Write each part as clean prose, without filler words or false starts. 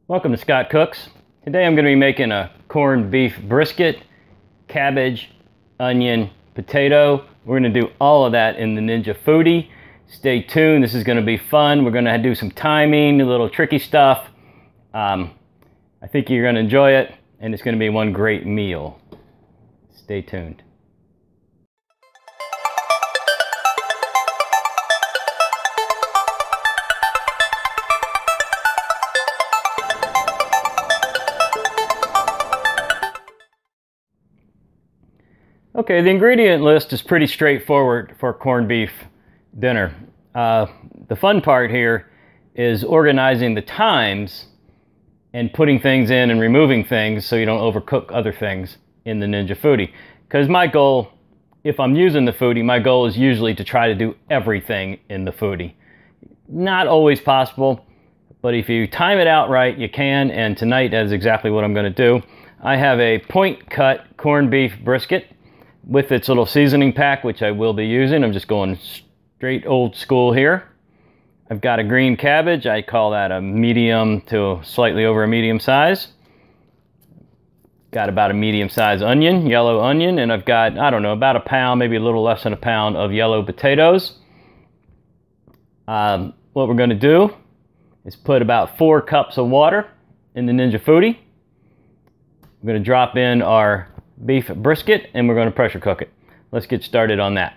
Welcome to Scott Cooks. Today I'm going to be making a corned beef brisket, cabbage, onion, potato. We're going to do all of that in the Ninja Foodi. Stay tuned. This is going to be fun. We're going to do some timing, a little tricky stuff. I think you're going to enjoy it, and it's going to be one great meal. Stay tuned. Okay, the ingredient list is pretty straightforward for corned beef dinner. The fun part here is organizing the times and putting things in and removing things so you don't overcook other things in the Ninja Foodi. Because my goal, if I'm using the Foodi, my goal is usually to try to do everything in the Foodi. Not always possible, but if you time it out right, you can, and tonight that is exactly what I'm going to do. I have a point cut corned beef brisket with its little seasoning pack, which I will be using. I'm just going straight old school here. I've got a green cabbage. I call that a medium to slightly over a medium size. Got about a medium size onion, yellow onion, and I've got, I don't know, about a pound, maybe a little less than a pound of yellow potatoes. What we're going to do is put about 4 cups of water in the Ninja Foodi. We're going to drop in our beef brisket, and we're going to pressure cook it. Let's get started on that.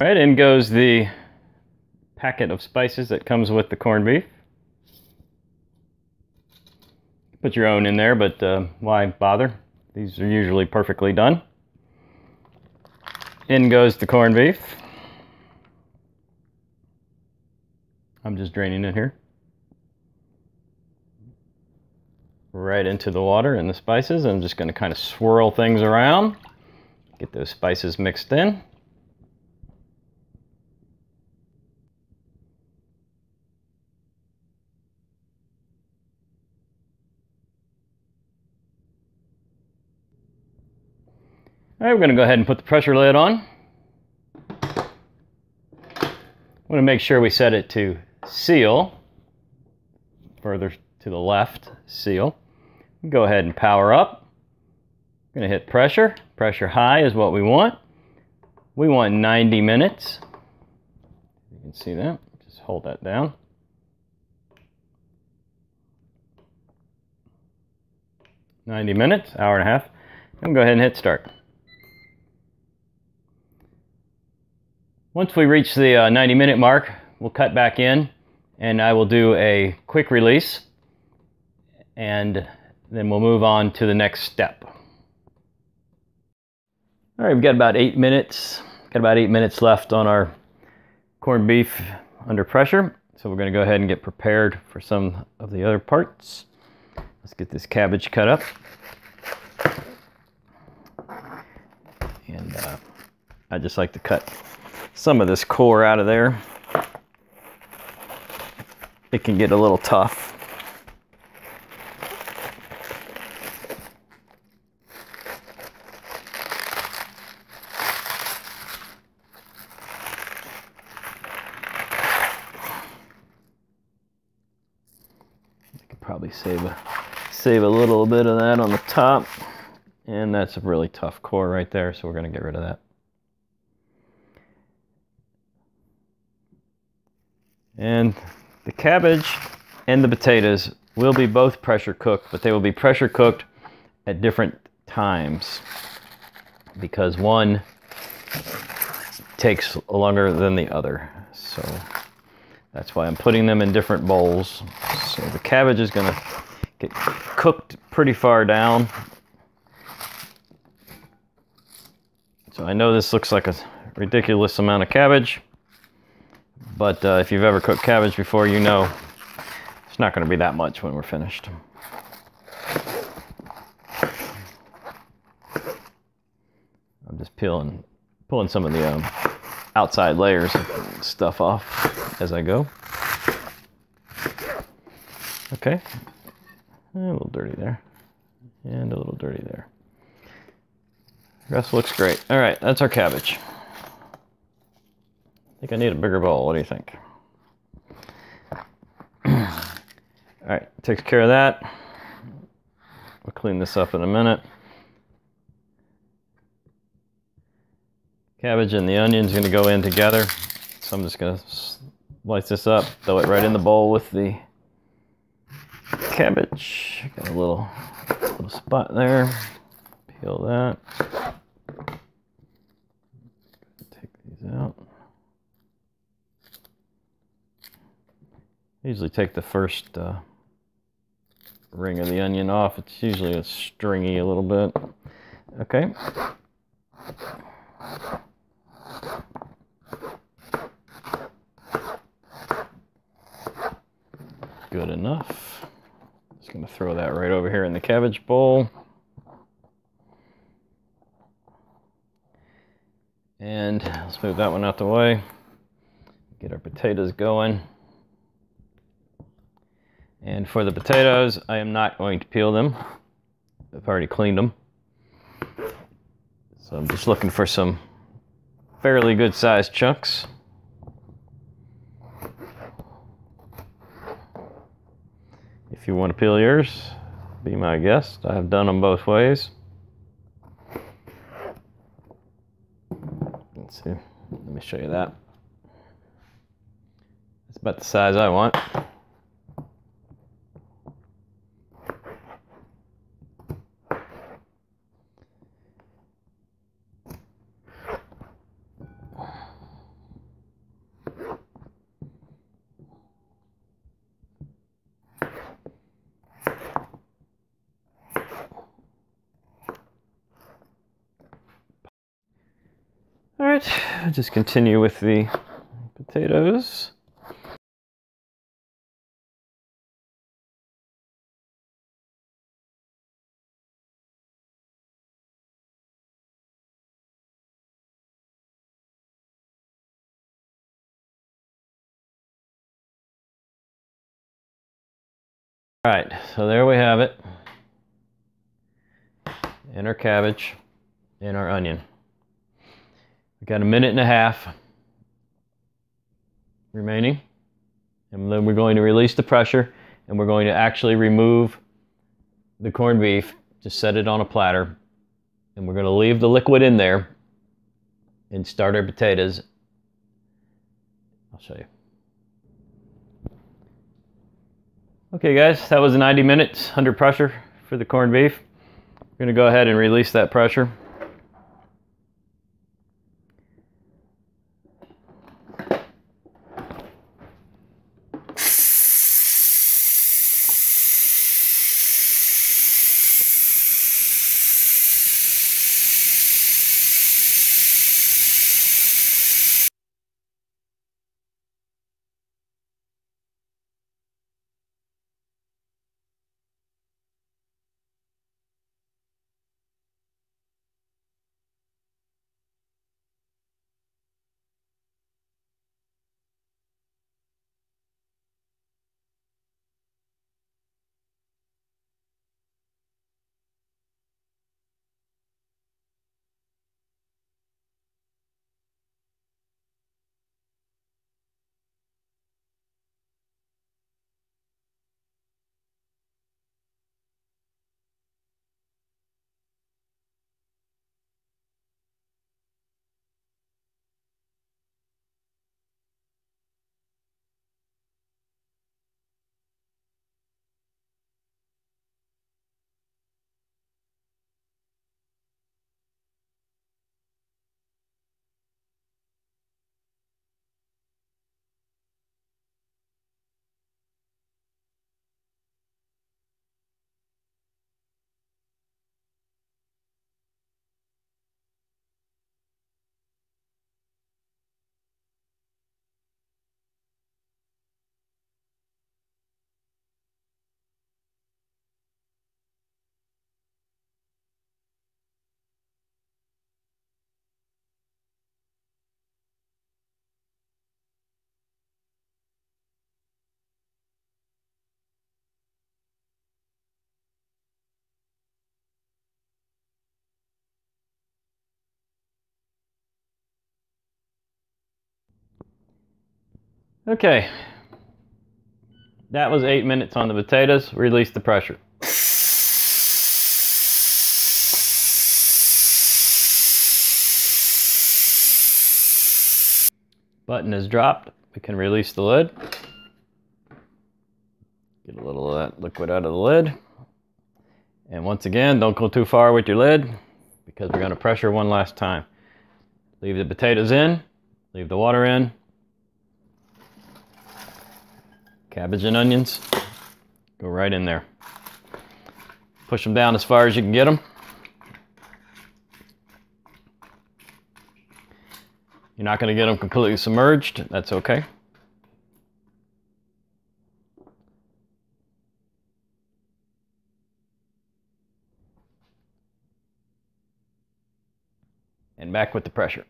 All right, in goes the packet of spices that comes with the corned beef. Put your own in there, but why bother? These are usually perfectly done. In goes the corned beef. I'm just draining it here. Right into the water and the spices. I'm just going to kind of swirl things around. Get those spices mixed in. All right, we're going to go ahead and put the pressure lid on. I want to make sure we set it to seal. Further to the left, seal. Go ahead and power up. I'm going to hit pressure. Pressure high is what we want. We want 90 minutes. You can see that. Just hold that down. "90 minutes, hour and a half. I'm going to go ahead and hit start. Once we reach the 90-minute mark, we'll cut back in, and I will do a quick release, and then we'll move on to the next step. All right, we've got about 8 minutes. Got about 8 minutes left on our corned beef under pressure, so we're going to go ahead and get prepared for some of the other parts. Let's get this cabbage cut up. And I just like to cut some of this core out of there. It can get a little tough. I could probably save a little bit of that on the top, and that's a really tough core right there, so we're going to get rid of that. And the cabbage and the potatoes will be both pressure cooked, but they will be pressure cooked at different times because one takes longer than the other. So that's why I'm putting them in different bowls. So the cabbage is going to get cooked pretty far down. So I know this looks like a ridiculous amount of cabbage, but if you've ever cooked cabbage before, you know it's not going to be that much when we're finished. I'm just pulling some of the outside layers of stuff off as I go. Okay, a little dirty there. And a little dirty there. The rest looks great. All right, that's our cabbage. I think I need a bigger bowl. What do you think? All right, takes care of that. We'll clean this up in a minute. Cabbage and the onion's going to go in together. So I'm just going to slice this up, throw it right in the bowl with the cabbage. Got a little spot there. Peel that. Take these out. I usually take the first ring of the onion off. It's usually stringy a little bit. Okay. Good enough. Just going to throw that right over here in the cabbage bowl. And let's move that one out the way. Get our potatoes going. And for the potatoes, I am not going to peel them. I've already cleaned them. So I'm just looking for some fairly good sized chunks. If you want to peel yours, be my guest. I have done them both ways. Let's see. Let me show you that. It's about the size I want. All right, I'll just continue with the potatoes. All right, so there we have it. And our cabbage and our onion. We've got a minute and a half remaining. And then we're going to release the pressure and we're going to actually remove the corned beef, just set it on a platter. And we're going to leave the liquid in there and start our potatoes. I'll show you. Okay guys, that was 90 minutes under pressure for the corned beef. We're going to go ahead and release that pressure. Okay, that was 8 minutes on the potatoes. Release the pressure. Button is dropped. We can release the lid. Get a little of that liquid out of the lid. And once again, don't go too far with your lid because we're going to pressure one last time. Leave the potatoes in. Leave the water in. Cabbage and onions go right in there. Push them down as far as you can get them. You're not going to get them completely submerged. That's okay. And back with the pressure.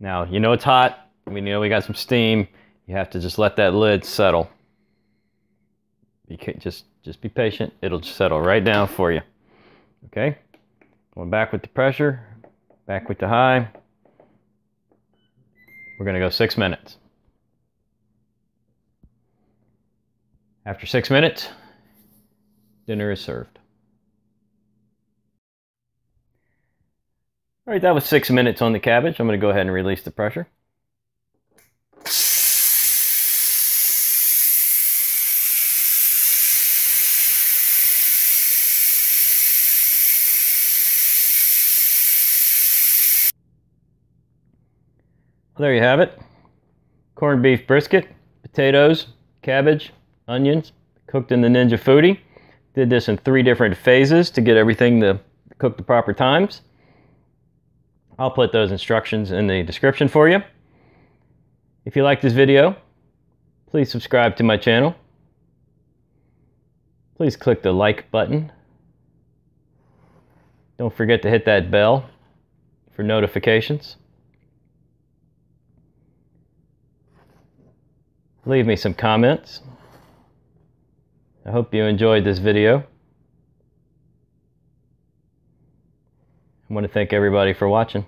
Now, you know it's hot. We know we got some steam. You have to just let that lid settle. You can't just be patient. It'll settle right down for you. Okay? Going back with the pressure. Back with the high. We're going to go 6 minutes. After 6 minutes, dinner is served. All right, that was 6 minutes on the cabbage. I'm going to go ahead and release the pressure. There you have it. Corned beef brisket, potatoes, cabbage, onions, cooked in the Ninja Foodi. Did this in 3 different phases to get everything to cook the proper times. I'll put those instructions in the description for you. If you like this video, please subscribe to my channel. Please click the like button. Don't forget to hit that bell for notifications. Leave me some comments. I hope you enjoyed this video. I want to thank everybody for watching.